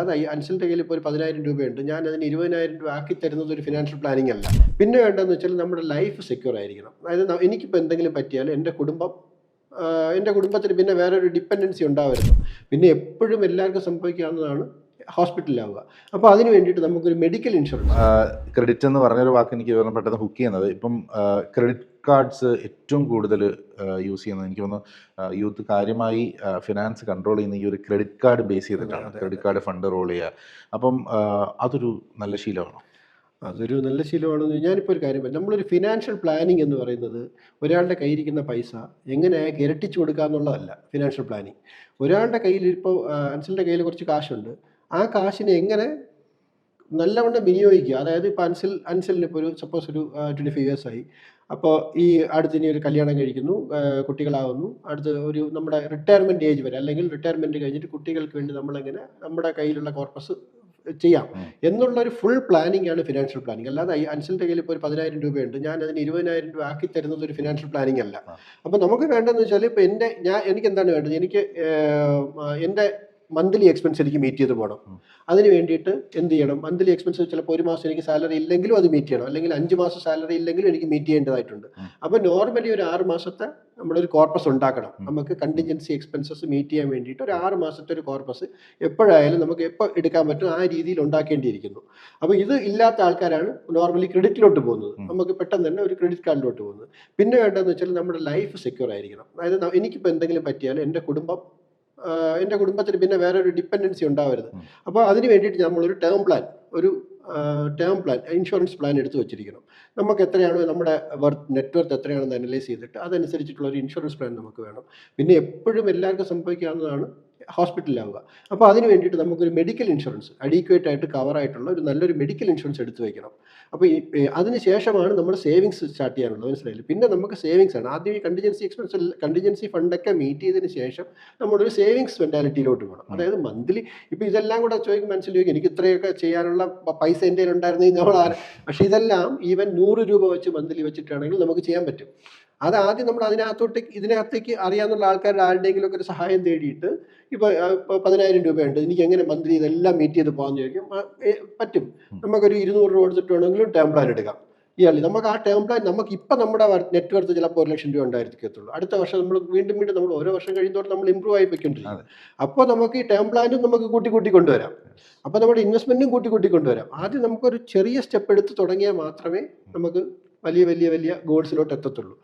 അത് അൻസലിന്റെ കയ്യിൽ ഇപ്പോൾ ഒരു 10,000 രൂപയുണ്ട്. ഞാൻ അതിന് 20,000 രൂപ ആക്കി തരുന്നത് ഒരു ഫിനാൻഷ്യൽ പ്ലാനിംഗ് അല്ല. പിന്നെ വേണ്ടതെന്ന് വെച്ചാൽ നമ്മുടെ ലൈഫ് സെക്യൂർ ആയിരിക്കണം. അതായത് എനിക്കിപ്പോൾ എന്തെങ്കിലും പറ്റിയാൽ എൻ്റെ കുടുംബത്തിന് പിന്നെ വേറൊരു ഡിപ്പെൻഡൻസി ഉണ്ടാവരുത്. പിന്നെ എപ്പോഴും എല്ലാവർക്കും സംഭവിക്കാവുന്നതാണ് ഹോസ്പിറ്റലിലാവുക. അപ്പോൾ അതിന് വേണ്ടിയിട്ട് നമുക്കൊരു മെഡിക്കൽ ഇൻഷുറൻസ്. ക്രെഡിറ്റ് എന്ന് പറഞ്ഞൊരു വാക്ക് എനിക്ക് പെട്ടെന്ന് ഹുക്ക് ചെയ്യുന്നത്, ഇപ്പം ക്രെഡിറ്റ് കാർഡ്സ് ഏറ്റവും കൂടുതൽ യൂസ് ചെയ്യുന്നത് എനിക്ക് തോന്നുന്നു യൂത്ത് കാര്യമായി ഫിനാൻസ് കൺട്രോൾ ചെയ്യുന്ന ഈ ഒരു ക്രെഡിറ്റ് കാർഡ് ബേസ് ചെയ്തിട്ടാണ്. ക്രെഡിറ്റ് കാർഡ് ഫണ്ട് റോൾ ചെയ്യുക. അപ്പം അതൊരു നല്ല ശീലമാണോ? അതൊരു നല്ല ശീലമാണെന്ന് ഞാനിപ്പോൾ ഒരു കാര്യം പറയാം. നമ്മളൊരു ഫിനാൻഷ്യൽ പ്ലാനിംഗ് എന്ന് പറയുന്നത് ഒരാളുടെ കയ്യിരിക്കുന്ന പൈസ എങ്ങനെ അയാൾക്ക് ഇരട്ടിച്ചു കൊടുക്കുക എന്നുള്ളതല്ല ഫിനാൻഷ്യൽ പ്ലാനിങ്. ഒരാളുടെ കയ്യിൽ ഇപ്പോൾ അൻസലിൻ്റെ കയ്യിൽ കുറച്ച് കാശുണ്ട്. ആ കാശിനെ എങ്ങനെ നല്ലവണ്ണം വിനിയോഗിക്കുക. അതായത് ഇപ്പോൾ അൻസലിന് ഇപ്പോൾ ഒരു സപ്പോസ് ഒരു 25 years ആയി. അപ്പോൾ ഈ അടുത്തിനി ഒരു കല്യാണം കഴിക്കുന്നു, കുട്ടികളാവുന്നു. അടുത്ത് ഒരു നമ്മുടെ റിട്ടയർമെൻറ്റ് ഏജ് വരെ അല്ലെങ്കിൽ റിട്ടയർമെൻറ്റ് കഴിഞ്ഞിട്ട് കുട്ടികൾക്ക് വേണ്ടി നമ്മളെങ്ങനെ നമ്മുടെ കയ്യിലുള്ള കോർപ്പസ് ചെയ്യാം എന്നുള്ളൊരു ഫുൾ പ്ലാനിംഗ് ആണ് ഫിനാൻഷ്യൽ പ്ലാനിങ്. അല്ലാതെ അൻസലിൻ്റെ കയ്യിൽ ഇപ്പോൾ ഒരു 10,000 രൂപയുണ്ട്. ഞാൻ അതിന് 20,000 രൂപ ആക്കി തരുന്നത് ഒരു ഫിനാൻഷ്യൽ പ്ലാനിങ് അല്ല. അപ്പോൾ നമുക്ക് വേണ്ടതെന്ന് വെച്ചാൽ ഇപ്പോൾ എനിക്ക് എന്താണ് വേണ്ടത്? എനിക്ക് എൻ്റെ മന്ത്ലി എക്സ്പെൻസ് എനിക്ക് മീറ്റ് ചെയ്ത് പോകണം. അതിന് വേണ്ടിയിട്ട് എന്ത് ചെയ്യണം? മന്ത്ലി എക്സ്പെൻസ് ചിലപ്പോൾ ഒരു മാസം എനിക്ക് സാലറി ഇല്ലെങ്കിലും അത് മീറ്റ് ചെയ്യണം, അല്ലെങ്കിൽ 5 മാസം സാലറി ഇല്ലെങ്കിലും എനിക്ക് മീറ്റ് ചെയ്യേണ്ടതായിട്ടുണ്ട്. അപ്പോൾ നോർമലി ഒരു 6 മാസത്തെ നമ്മളൊരു കോർപ്പസ് ഉണ്ടാക്കണം. നമുക്ക് കണ്ടിൻജൻസി എക്സ്പെൻസസ് മീറ്റ് ചെയ്യാൻ വേണ്ടിയിട്ട് ഒരു 6 മാസത്തെ ഒരു കോർപ്പസ് എപ്പോഴായാലും നമുക്ക് എപ്പോൾ എടുക്കാൻ പറ്റും ആ രീതിയിൽ ഉണ്ടാക്കേണ്ടിയിരിക്കുന്നു. അപ്പോൾ ഇത് ഇല്ലാത്ത ആൾക്കാരാണ് നോർമലി ക്രെഡിറ്റിലോട്ട് പോകുന്നത്. നമുക്ക് പെട്ടെന്ന് തന്നെ ഒരു ക്രെഡിറ്റ് കാർഡിലോട്ട് പോകുന്നത്. പിന്നെ വേണ്ടതെന്ന് വെച്ചാൽ നമ്മുടെ ലൈഫ് സെക്യൂർ ആയിരിക്കണം. അതായത് എനിക്കിപ്പോൾ എന്തെങ്കിലും പറ്റിയാൽ എൻ്റെ കുടുംബത്തിന് പിന്നെ വേറൊരു ഡിപ്പെൻഡൻസി ഉണ്ടാവരുത്. അപ്പോൾ അതിന് വേണ്ടിയിട്ട് നമ്മളൊരു ടേം പ്ലാൻ ഇൻഷുറൻസ് പ്ലാൻ എടുത്ത് വെച്ചിരിക്കണം. നമുക്ക് എത്രയാണോ നമ്മുടെ നെറ്റ് വർത്ത് എത്രയാണെന്ന് അനലൈസ് ചെയ്തിട്ട് അതനുസരിച്ചിട്ടുള്ള ഒരു ഇൻഷുറൻസ് പ്ലാൻ നമുക്ക് വേണം. പിന്നെ എപ്പോഴും എല്ലാവർക്കും സംഭവിക്കാവുന്നതാണ് ഹോസ്പിറ്റലിലാവുക. അപ്പോൾ അതിന് വേണ്ടിയിട്ട് നമുക്കൊരു മെഡിക്കൽ ഇൻഷുറൻസ് അഡീക്വേറ്റ് ആയിട്ട് കവറായിട്ടുള്ള ഒരു നല്ലൊരു മെഡിക്കൽ ഇൻഷുറൻസ് എടുത്ത് വയ്ക്കണം. അപ്പോൾ അതിന് ശേഷമാണ് നമ്മൾ സേവിങ്സ് സ്റ്റാർട്ട് ചെയ്യാനുള്ളത്. മനസ്സിലായില്ലേ? പിന്നെ നമുക്ക് സേവിങ്സ് ആണ് ആദ്യം. ഈ കണ്ടിജൻസി ഫണ്ടൊക്കെ മീറ്റ് ചെയ്തതിന് ശേഷം നമ്മളൊരു സേവിങ്സ് മെൻറ്റാലിറ്റിയിലോട്ട് പോകണം. അതായത് മന്ത്ലി ഇപ്പോൾ ഇതെല്ലാം കൂടെ മനസ്സിലാക്കി എനിക്ക് ഇത്രയൊക്കെ ചെയ്യാനുള്ള പൈസ എൻ്റെ കയ്യിൽ ഉണ്ടായിരുന്നെങ്കിൽ പക്ഷേ ഇതെല്ലാം ഈവൻ 100 രൂപ വെച്ച് മന്ത്ലി വെച്ചിട്ടാണെങ്കിൽ നമുക്ക് ചെയ്യാൻ പറ്റും. അതാദ്യം നമ്മൾ ഇതിനകത്തേക്ക് അറിയാവുന്ന ആൾക്കാരുടെ ആരുടെയെങ്കിലുമൊക്കെ ഒരു സഹായം തേടിയിട്ട് ഇപ്പോൾ 10,000 രൂപയുണ്ട്, എനിക്ക് എങ്ങനെ മന്ത്ലി ഇതെല്ലാം മീറ്റ് ചെയ്ത് പോകാമെന്ന് ചോദിക്കും. പറ്റും. നമുക്കൊരു 200 രൂപ കൊടുത്തിട്ട് വേണമെങ്കിലും ടേം പ്ലാൻ എടുക്കാം. നമുക്ക് ആ ടേം പ്ലാൻ നമുക്കിപ്പോൾ നമ്മുടെ നെറ്റ് വർത്ത് ചിലപ്പോൾ 1,00,000 രൂപ ഉണ്ടായിരിക്കത്തുള്ളൂ. അടുത്ത വർഷം നമ്മൾ വീണ്ടും നമ്മൾ ഓരോ വർഷം കഴിയുന്നതോടെ നമ്മൾ ഇമ്പ്രൂവ് ആയി പോയിക്കൊണ്ടിരിക്കും. അപ്പോൾ നമുക്ക് ഈ ടേം പ്ലാനും നമുക്ക് കൂട്ടി കൊണ്ടുവരാം. അപ്പോൾ നമ്മുടെ ഇൻവെസ്റ്റ്മെൻറ്റും കൂട്ടി കൊണ്ടുവരാം. ആദ്യം നമുക്കൊരു ചെറിയ സ്റ്റെപ്പ് എടുത്ത് തുടങ്ങിയാൽ മാത്രമേ നമുക്ക് വലിയ ഗോൾസിലോട്ട് എത്തത്തുള്ളൂ.